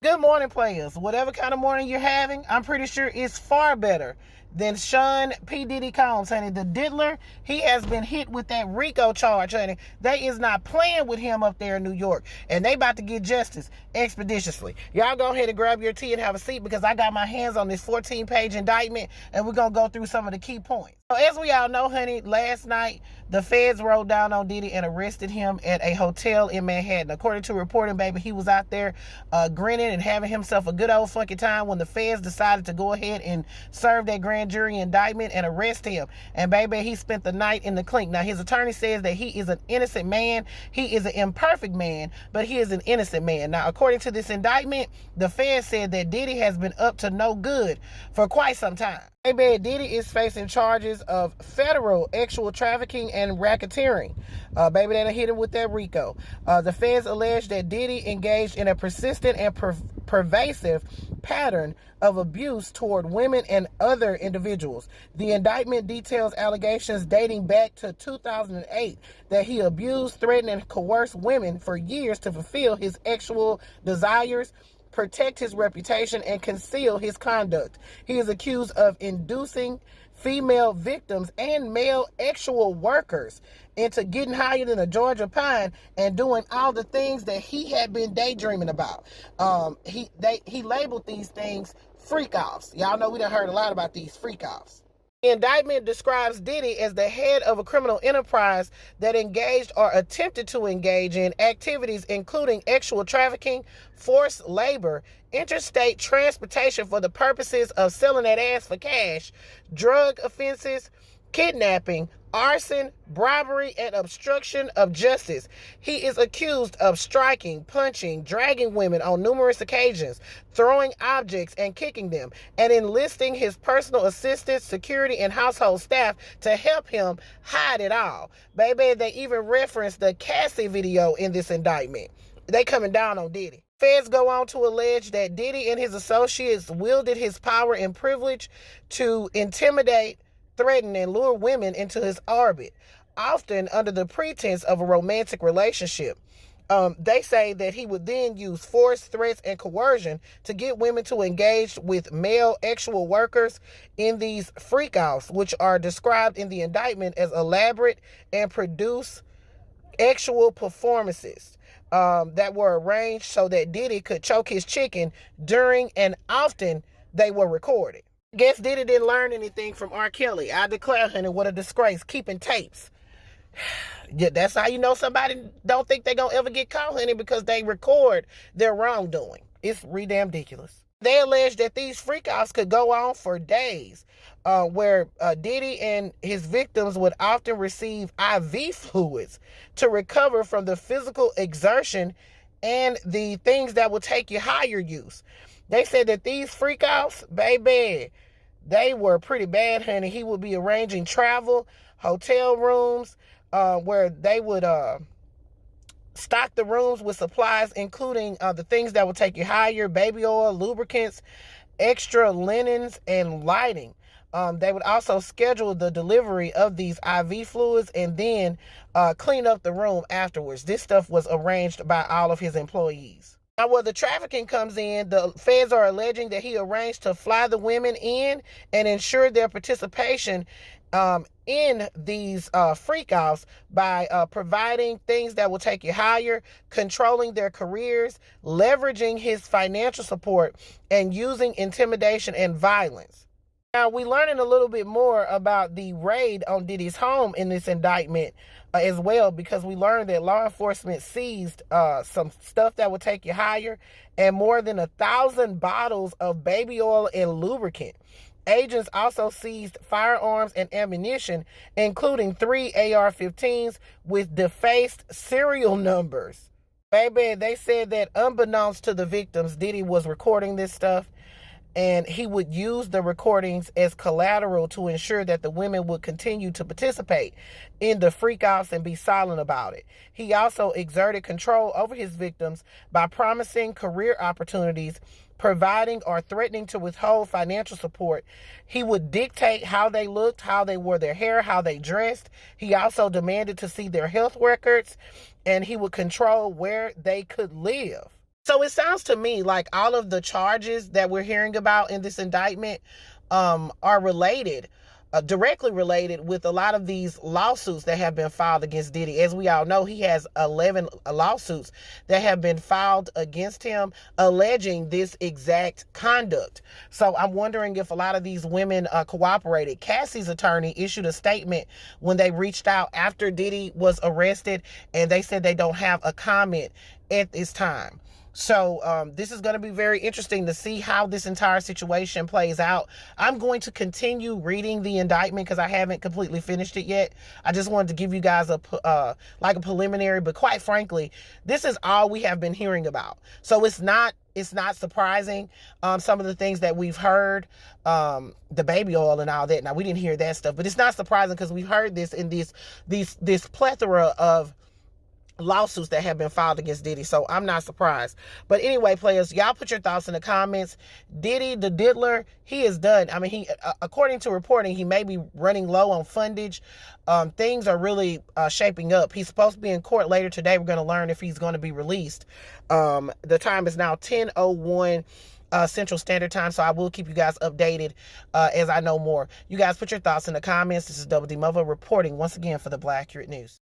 Good morning, players. Whatever kind of morning you're having, I'm pretty sure it's far better than Sean P. Diddy Combs, honey. The diddler, he has been hit with that RICO charge, honey. They is not playing with him up there in New York, and they about to get justice expeditiously. Y'all go ahead and grab your tea and have a seat because I got my hands on this 14-page indictment, and we're going to go through some of the key points. So as we all know, honey, last night, the feds rolled down on Diddy and arrested him at a hotel in Manhattan. According to reporting, baby, he was out there grinning and having himself a good old funky time when the feds decided to go ahead and serve that grand jury indictment and arrest him. And baby, he spent the night in the clink. Now, his attorney says that he is an innocent man. He is an imperfect man, but he is an innocent man. Now, according to this indictment, the feds said that Diddy has been up to no good for quite some time. Baby, Diddy is facing charges of federal sexual trafficking and racketeering. Baby, they hit him with that RICO. The feds allege that Diddy engaged in a persistent and pervasive pattern of abuse toward women and other individuals. The indictment details allegations dating back to 2008 that he abused, threatened, and coerced women for years to fulfill his sexual desires, protect his reputation, and conceal his conduct. He is accused of inducing female victims and male sexual workers into getting higher than a Georgia pine and doing all the things that he had been daydreaming about. He labeled these things freak-offs. Y'all know we done heard a lot about these freak-offs. The indictment describes Diddy as the head of a criminal enterprise that engaged or attempted to engage in activities including sexual trafficking, forced labor, interstate transportation for the purposes of selling that ass for cash, drug offenses, kidnapping, arson, bribery, and obstruction of justice. He is accused of striking, punching, dragging women on numerous occasions, throwing objects and kicking them, and enlisting his personal assistants, security, and household staff to help him hide it all. Baby, they even referenced the Cassie video in this indictment. They coming down on Diddy. Feds go on to allege that Diddy and his associates wielded his power and privilege to intimidate, threaten, and lure women into his orbit, often under the pretense of a romantic relationship. They say that he would then use force, threats, and coercion to get women to engage with male sexual workers in these freak-offs, which are described in the indictment as elaborate and produce sexual performances that were arranged so that Diddy could choke his chicken during, and often they were recorded. Guess Diddy didn't learn anything from R. Kelly. I declare, honey, what a disgrace. Keeping tapes. Yeah, that's how you know somebody don't think they're going to ever get caught, honey, because they record their wrongdoing. It's ridiculous. They allege that these freak-offs could go on for days, where Diddy and his victims would often receive IV fluids to recover from the physical exertion and the things that will take you higher use. They said that these freak-offs, baby, they were pretty bad, honey. He would be arranging travel, hotel rooms, where they would stock the rooms with supplies, including the things that would take you higher, baby oil, lubricants, extra linens, and lighting. They would also schedule the delivery of these IV fluids and then clean up the room afterwards. This stuff was arranged by all of his employees. Now, where the trafficking comes in, the feds are alleging that he arranged to fly the women in and ensure their participation in these freak-offs by providing things that will take you higher, controlling their careers, leveraging his financial support, and using intimidation and violence. Now, we're learning a little bit more about the raid on Diddy's home in this indictment as well, because we learned that law enforcement seized some stuff that would take you higher and more than 1,000 bottles of baby oil and lubricant. Agents also seized firearms and ammunition, including 3 AR-15s with defaced serial numbers. Baby, they said that unbeknownst to the victims, Diddy was recording this stuff, and he would use the recordings as collateral to ensure that the women would continue to participate in the freak-offs and be silent about it. He also exerted control over his victims by promising career opportunities, providing or threatening to withhold financial support. He would dictate how they looked, how they wore their hair, how they dressed. He also demanded to see their health records, and he would control where they could live. So it sounds to me like all of the charges that we're hearing about in this indictment are related, directly related with a lot of these lawsuits that have been filed against Diddy. As we all know, he has 11 lawsuits that have been filed against him alleging this exact conduct. So I'm wondering if a lot of these women cooperated. Cassie's attorney issued a statement when they reached out after Diddy was arrested, and they said they don't have a comment at this time. So this is going to be very interesting to see how this entire situation plays out. I'm going to continue reading the indictment because I haven't completely finished it yet. I just wanted to give you guys a preliminary, but quite frankly, this is all we have been hearing about. So it's not surprising, some of the things that we've heard, the baby oil and all that. Now, we didn't hear that stuff, but it's not surprising because we've heard this in this plethora of lawsuits that have been filed against Diddy. So I'm not surprised. But anyway, players, y'all put your thoughts in the comments. Diddy, the diddler, he is done. I mean, he, according to reporting, he may be running low on fundage. Things are really shaping up. He's supposed to be in court later today. We're going to learn if he's going to be released. The time is now 10:01 Central Standard Time, so I will keep you guys updated as I know more. You guys put your thoughts in the comments. This is Double D Mother reporting once again for the Black Accurate News.